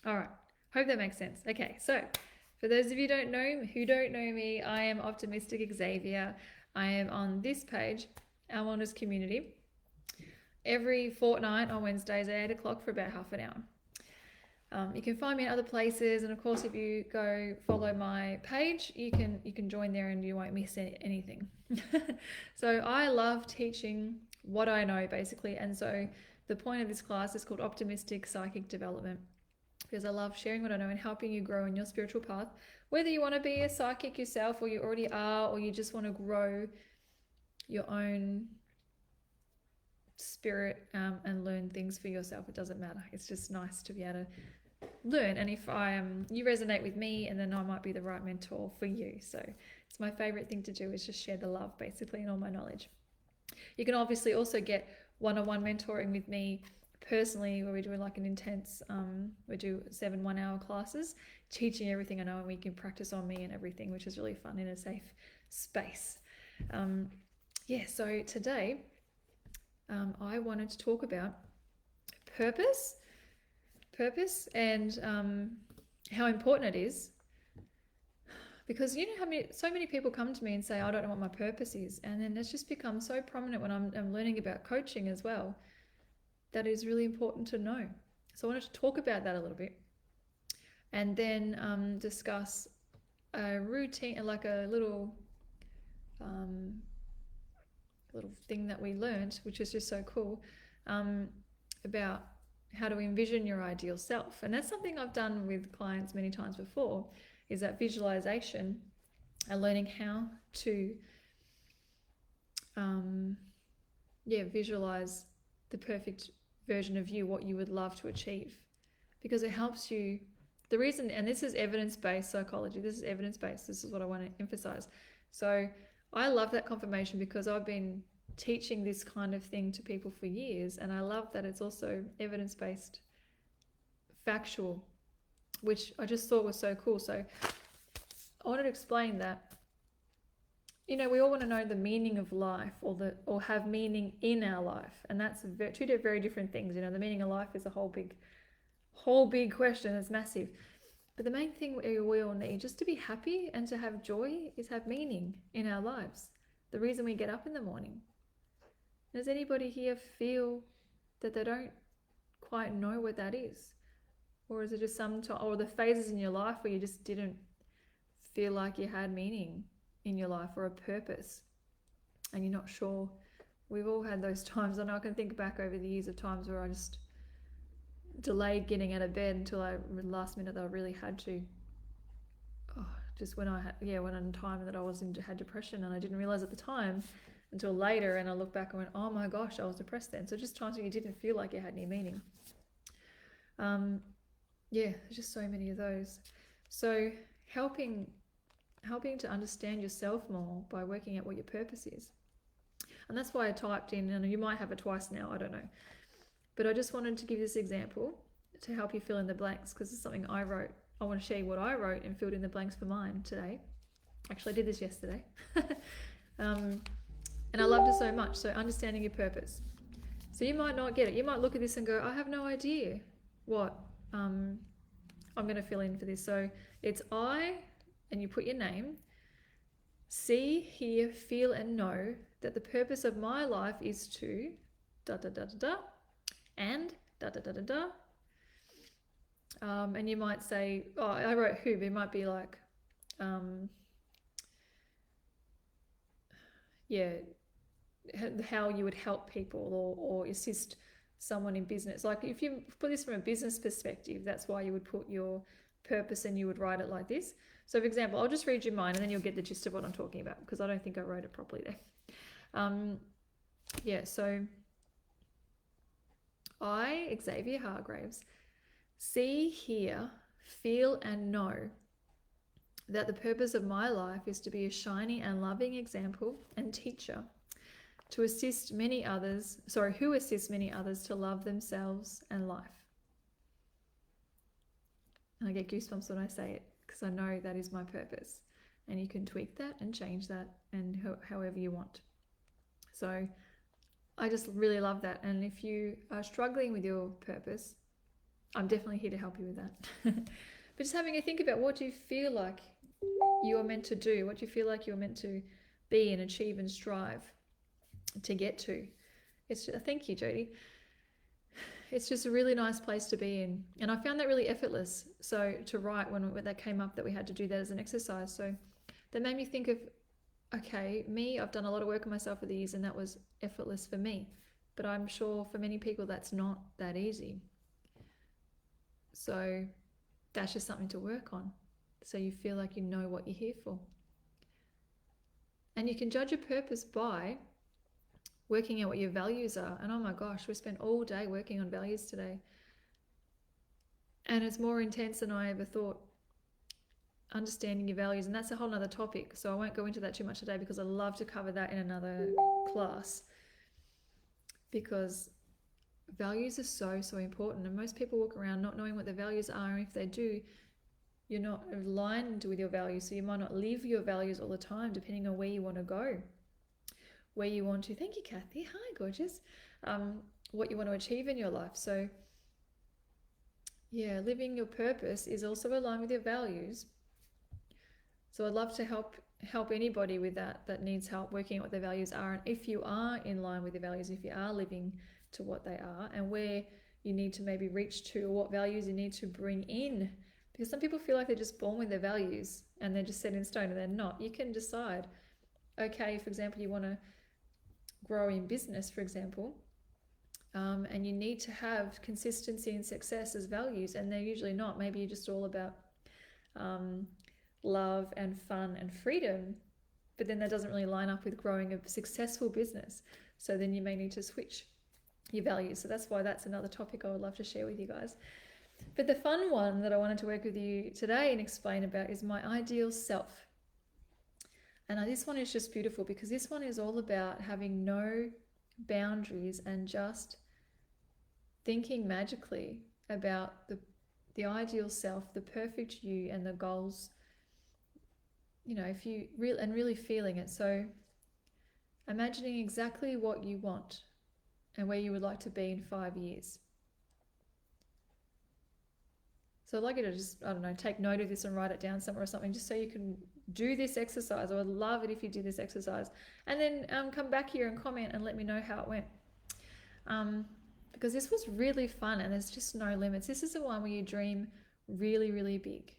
All right. Hope that makes sense. Okay, so for those of you who don't know me, I am Optimistic Xavier. I am on this page, our wellness community, every fortnight on Wednesdays at 8 o'clock for about half an hour. You can find me in other places, and of course, if you go follow my page, you can join there, and you won't miss anything. So I love teaching what I know, basically, and so the point of this class is called Optimistic Psychic Development, because I love sharing what I know and helping you grow in your spiritual path. Whether you want to be a psychic yourself, or you already are, or you just want to grow your own spirit and learn things for yourself, it doesn't matter. It's just nice to be able to learn. And if you resonate with me, and then I might be the right mentor for you. So it's my favorite thing to do, is just share the love, basically, and all my knowledge. You can obviously also get one-on-one mentoring with me personally, where we do like an intense we do 7 1-hour classes teaching everything I know, and we can practice on me and everything, which is really fun in a safe space. So today I wanted to talk about purpose and how important it is, because you know how so many people come to me and say, I don't know what my purpose is, and then it's just become so prominent when I'm learning about coaching as well, that is really important to know. So I wanted to talk about that a little bit, and then discuss a routine, like a little thing that we learned, which is just so cool, about how to envision your ideal self. And that's something I've done with clients many times before, is that visualization and learning how to visualize the perfect version of you, what you would love to achieve, because it helps you. The reason, and this is evidence-based psychology, this is what I want to emphasize. So I love that confirmation, because I've been teaching this kind of thing to people for years, and I love that it's also evidence-based, factual, which I just thought was so cool. So I wanted to explain that, you know, we all want to know the meaning of life, or have meaning in our life, and that's two very different things. You know, the meaning of life is a whole big question. It's massive. But the main thing we all need, just to be happy and to have joy, is have meaning in our lives. The reason we get up in the morning. Does anybody here feel that they don't quite know what that is? Or is it just or the phases in your life where you just didn't feel like you had meaning in your life, or a purpose, and you're not sure? We've all had those times. I know I can think back over the years of times where I just delayed getting out of bed until last minute that I really had to. Just when I had time that I had depression, and I didn't realize at the time until later, and I look back and went, oh my gosh, I was depressed then. So just times when you didn't feel like you had any meaning. There's just so many of those. So helping to understand yourself more by working out what your purpose is. And that's why I typed in, and you might have it twice now, I don't know. But I just wanted to give this example to help you fill in the blanks, because it's something I wrote. I want to share what I wrote and filled in the blanks for mine today. Actually, I did this yesterday. And I loved it so much. So understanding your purpose. So you might not get it. You might look at this and go, I have no idea what I'm going to fill in for this. So it's and you put your name, see, hear, feel, and know that the purpose of my life is to da da da da da, and da da da da da. And you might say, oh, I wrote who, but it might be like, how you would help people, or assist someone in business. Like if you put this from a business perspective, that's why you would put your purpose, and you would write it like this. So for example, I'll just read you mine, and then you'll get the gist of what I'm talking about, because I don't think I wrote it properly there. So I, Xavier Hargraves, see, hear, feel, and know that the purpose of my life is to be a shining and loving example and teacher who assist many others to love themselves and life. And I get goosebumps when I say it, because I know that is my purpose. And you can tweak that and change that, and however you want. So I just really love that. And if you are struggling with your purpose, I'm definitely here to help you with that. But just having a think about, what do you feel like you are meant to do? What do you feel like you're meant to be and achieve and strive to get to? It's just, thank you, Jody. It's just a really nice place to be in. And I found that really effortless. So to write when that came up, that we had to do that as an exercise. So that made me think of, okay, me, I've done a lot of work on myself for the years, and that was effortless for me. But I'm sure for many people that's not that easy. So that's just something to work on. So you feel like you know what you're here for. And you can judge your purpose by working out what your values are. And oh my gosh, we spent all day working on values today. And it's more intense than I ever thought, understanding your values. And that's a whole nother topic. So I won't go into that too much today, because I love to cover that in another class. Because values are so, so important. And most people walk around not knowing what their values are. And if they do, you're not aligned with your values. So you might not live your values all the time, depending on where you want to go, where you want to. Thank you, Kathy. Hi, gorgeous. What you want to achieve in your life. So yeah, living your purpose is also aligned with your values. So I'd love to help anybody with that needs help working out what their values are. And if you are in line with your values, if you are living to what they are, and where you need to maybe reach to, or what values you need to bring in. Because some people feel like they're just born with their values and they're just set in stone, and they're not. You can decide, okay, for example, you want to grow in business, for example, and you need to have consistency and success as values, and they're usually not. Maybe you're just all about love and fun and freedom, but then that doesn't really line up with growing a successful business. So then you may need to switch your values. So that's why that's another topic I would love to share with you guys. But the fun one that I wanted to work with you today and explain about is my ideal self. And this one is just beautiful, because this one is all about having no boundaries and just thinking magically about the ideal self, the perfect you, and the goals, if you really feeling it. So imagining exactly what you want and where you would like to be in 5 years. So I'd like you to just, take note of this and write it down somewhere or something, just so you can do this exercise. I would love it if you did this exercise. And then come back here and comment and let me know how it went. Because this was really fun, and there's just no limits. This is the one where you dream really, really big.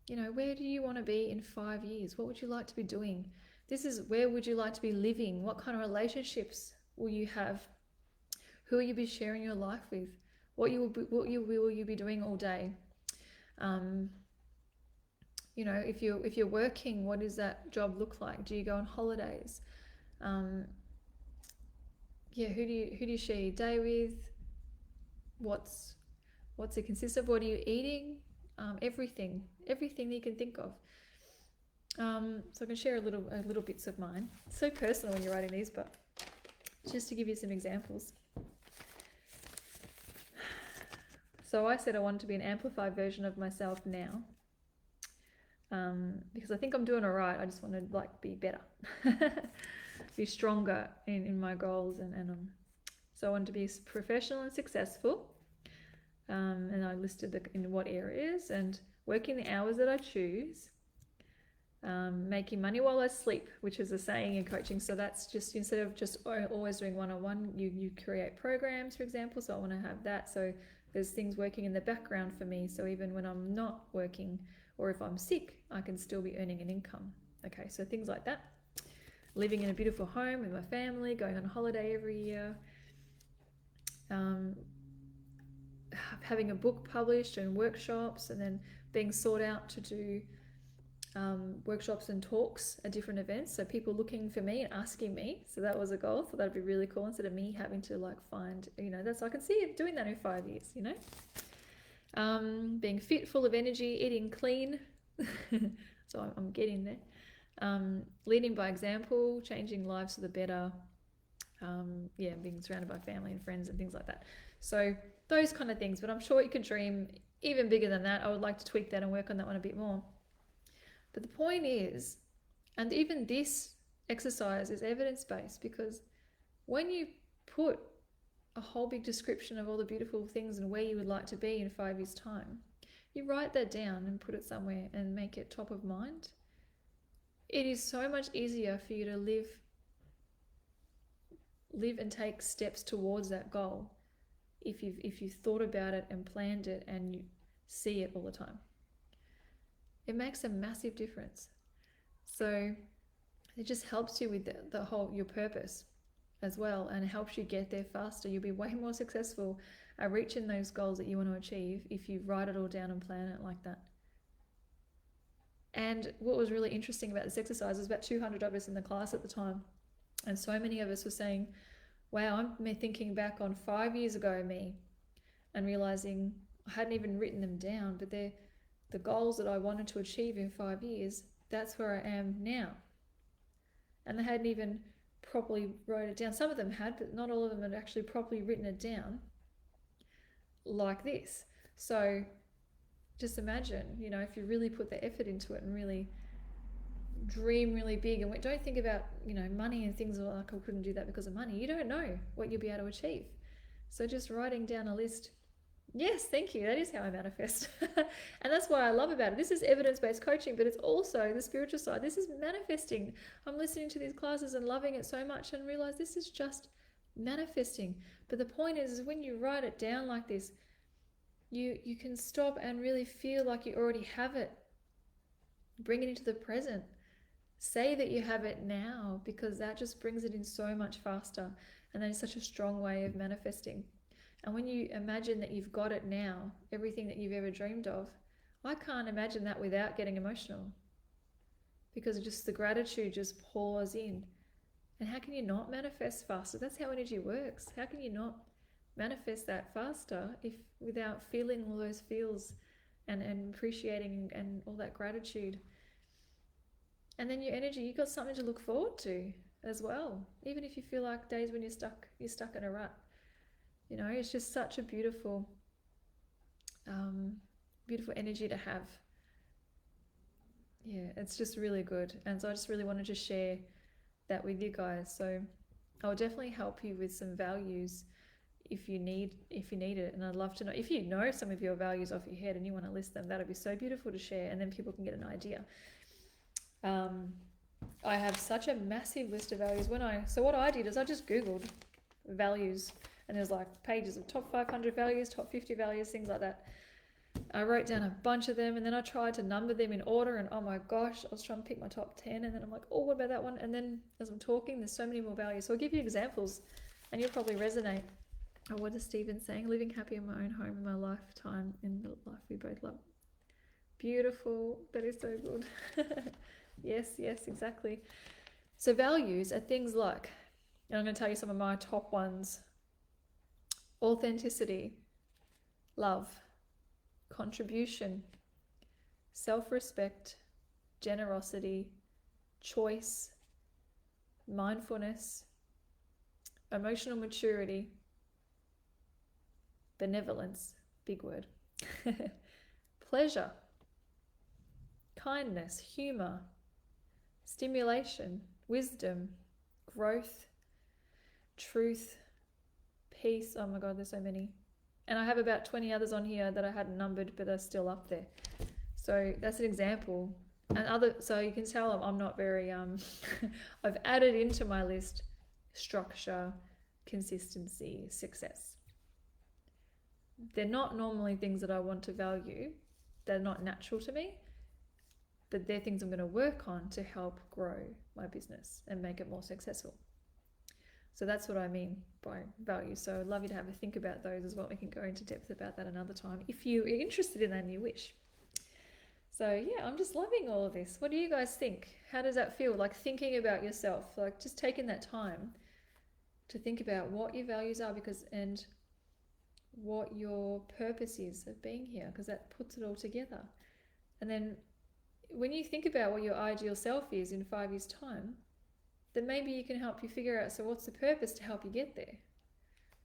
Where do you want to be in 5 years? What would you like to be doing? This is, where would you like to be living? What kind of relationships will you have? Who will you be sharing your life with? What will you be doing all day? If you're working, what does that job look like? Do you go on holidays? Who do you share your day with? What's it consist of? What are you eating? Everything that you can think of. So I can share a little bits of mine. It's so personal when you're writing these, but just to give you some examples. So I said I wanted to be an amplified version of myself now, because I think I'm doing all right. I just want to be better, be stronger in my goals, and so I wanted to be professional and successful, and I listed in what areas, and working the hours that I choose, making money while I sleep, which is a saying in coaching. So that's just, instead of just always doing one-on-one, you create programs, for example. So I want to have that. So there's things working in the background for me. So even when I'm not working, or if I'm sick, I can still be earning an income. Okay, so things like that. Living in a beautiful home with my family, going on holiday every year, having a book published and workshops, and then being sought out to do workshops and talks at different events. So people looking for me and asking me. So that was a goal. So that'd be really cool, instead of me having to find, that's, I can see it doing that in 5 years, being fit, full of energy, eating clean. So I'm getting there. Leading by example, changing lives for the better. Being surrounded by family and friends and things like that. So those kind of things, but I'm sure you could dream even bigger than that. I would like to tweak that and work on that one a bit more. But the point is, and even this exercise is evidence-based, because when you put a whole big description of all the beautiful things and where you would like to be in 5 years' time, you write that down and put it somewhere and make it top of mind. It is so much easier for you to live and take steps towards that goal if you've thought about it and planned it and you see it all the time. It makes a massive difference. So it just helps you with the whole, your purpose as well, and it helps you get there faster. You'll be way more successful at reaching those goals that you want to achieve if you write it all down and plan it like that. And what was really interesting about this exercise was about 200 of us in the class at the time, and so many of us were saying, wow, I'm thinking back on 5 years ago me and realizing I hadn't even written them down, but they're the goals that I wanted to achieve in 5 years. That's where I am now. And they hadn't even properly wrote it down. Some of them had, but not all of them had actually properly written it down like this. So just imagine, if you really put the effort into it and really dream really big, and don't think about, money and things like, I couldn't do that because of money. You don't know what you'll be able to achieve. So just writing down a list. Yes, thank you. That is how I manifest. And that's what I love about it. This is evidence-based coaching, but it's also the spiritual side. This is manifesting. I'm listening to these classes and loving it so much and realize this is just manifesting. But the point is when you write it down like this, you can stop and really feel like you already have it. Bring it into the present. Say that you have it now, because that just brings it in so much faster. And that is such a strong way of manifesting. And when you imagine that you've got it now, everything that you've ever dreamed of, I can't imagine that without getting emotional, because just the gratitude just pours in. And how can you not manifest faster? That's how energy works. How can you not manifest that faster without feeling all those feels and appreciating and all that gratitude? And then your energy, you've got something to look forward to as well. Even if you feel like days when you're stuck in a rut. It's just such a beautiful energy to have. Yeah, it's just really good. And so I just really wanted to share that with you guys. So I'll definitely help you with some values if you need it. And I'd love to know if you know some of your values off your head and you want to list them. That'd be so beautiful to share, and then people can get an idea. I have such a massive list of values. So what I did is I just Googled values, and there's like pages of top 500 values, top 50 values, things like that. I wrote down a bunch of them, and then I tried to number them in order, and oh my gosh, I was trying to pick my top 10, and then I'm like, oh, what about that one? And then as I'm talking, there's so many more values. So I'll give you examples, and you'll probably resonate. Oh, what is Stephen saying? Living happy in my own home in my lifetime, in the life we both love. Beautiful. That is so good. Yes, exactly. So values are things like, and I'm going to tell you some of my top ones: authenticity, love, contribution, self-respect, generosity, choice, mindfulness, emotional maturity, benevolence, big word, pleasure, kindness, humor, stimulation, wisdom, growth, truth, peace. Oh my God, there's so many. And I have about 20 others on here that I hadn't numbered, but they're still up there. So that's an example. So you can tell I'm not very, I've added into my list structure, consistency, success. They're not normally things that I want to value. They're not natural to me, but they're things I'm going to work on to help grow my business and make it more successful. So that's what I mean by value. So I'd love you to have a think about those as well. We can go into depth about that another time if you're interested in that and you wish. So yeah, I'm just loving all of this. What do you guys think? How does that feel? Like thinking about yourself, like just taking that time to think about what your values are, and what your purpose is of being here, because that puts it all together. And then when you think about what your ideal self is in 5 years' time, then maybe you can help you figure out, so what's the purpose to help you get there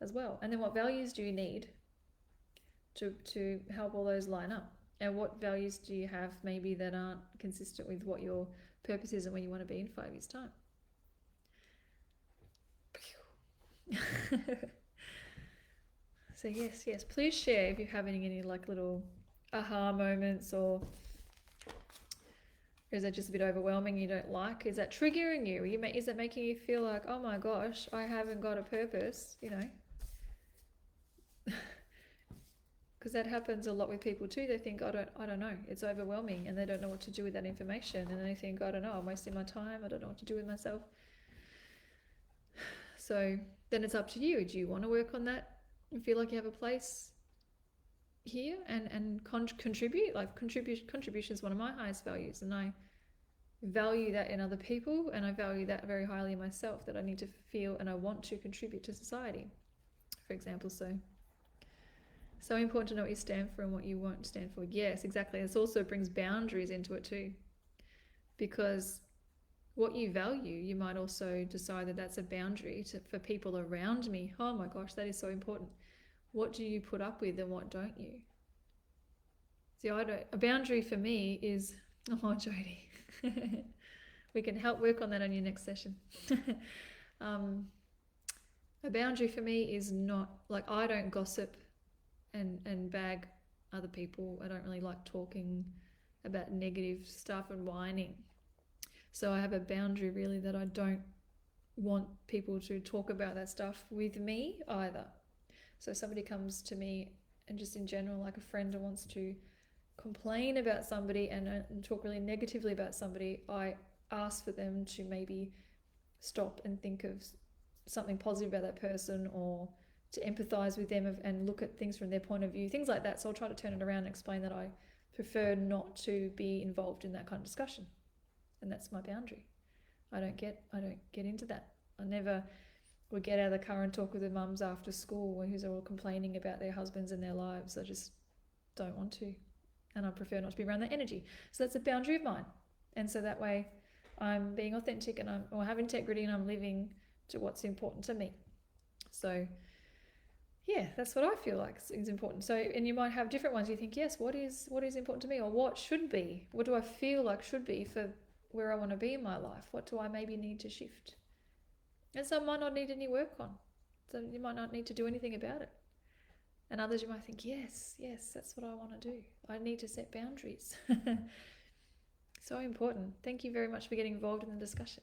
as well? And then what values do you need to help all those line up? And what values do you have maybe that aren't consistent with what your purpose is and where you want to be in 5 years' time? So yes, please share if you're having any like little aha moments, or is that just a bit overwhelming, you don't like? Is that triggering you? Is that making you feel like, oh my gosh, I haven't got a purpose, because that happens a lot with people too. They think, I don't know, it's overwhelming, and they don't know what to do with that information, and they think, I don't know, I'm wasting my time, I don't know what to do with myself. So then it's up to you. Do you want to work on that and feel like you have a place here and contribute? Like contribution is one of my highest values, and I value that in other people, and I value that very highly in myself, that I need to feel and I want to contribute to society, for example. So important to know what you stand for and what you won't stand for. Yes, exactly. This also brings boundaries into it too, because what you value, you might also decide that that's a boundary for people around me. Oh my gosh, that is so important. What do you put up with and what don't you? See, a boundary for me is, oh, Jody, we can help work on that on your next session. A boundary for me is not, like, I don't gossip and bag other people. I don't really like talking about negative stuff and whining. So I have a boundary really that I don't want people to talk about that stuff with me either. So if somebody comes to me, and just in general, like a friend wants to complain about somebody and talk really negatively about somebody, I ask for them to maybe stop and think of something positive about that person, or to empathize with them and look at things from their point of view, things like that. So I'll try to turn it around and explain that I prefer not to be involved in that kind of discussion, and that's my boundary. I don't get into that. I never would get out of the car and talk with the mums after school who's all complaining about their husbands and their lives. I just don't want to, and I prefer not to be around that energy. So that's a boundary of mine, and so that way I'm being authentic and I have integrity, and I'm living to what's important to me. So yeah, that's what I feel like is important. So, and you might have different ones. You think, yes, what is important to me, or what should be? What do I feel like should be for where I want to be in my life? What do I maybe need to shift? And some might not need any work on. So you might not need to do anything about it. And others you might think, yes, that's what I want to do. I need to set boundaries. So important. Thank you very much for getting involved in the discussion.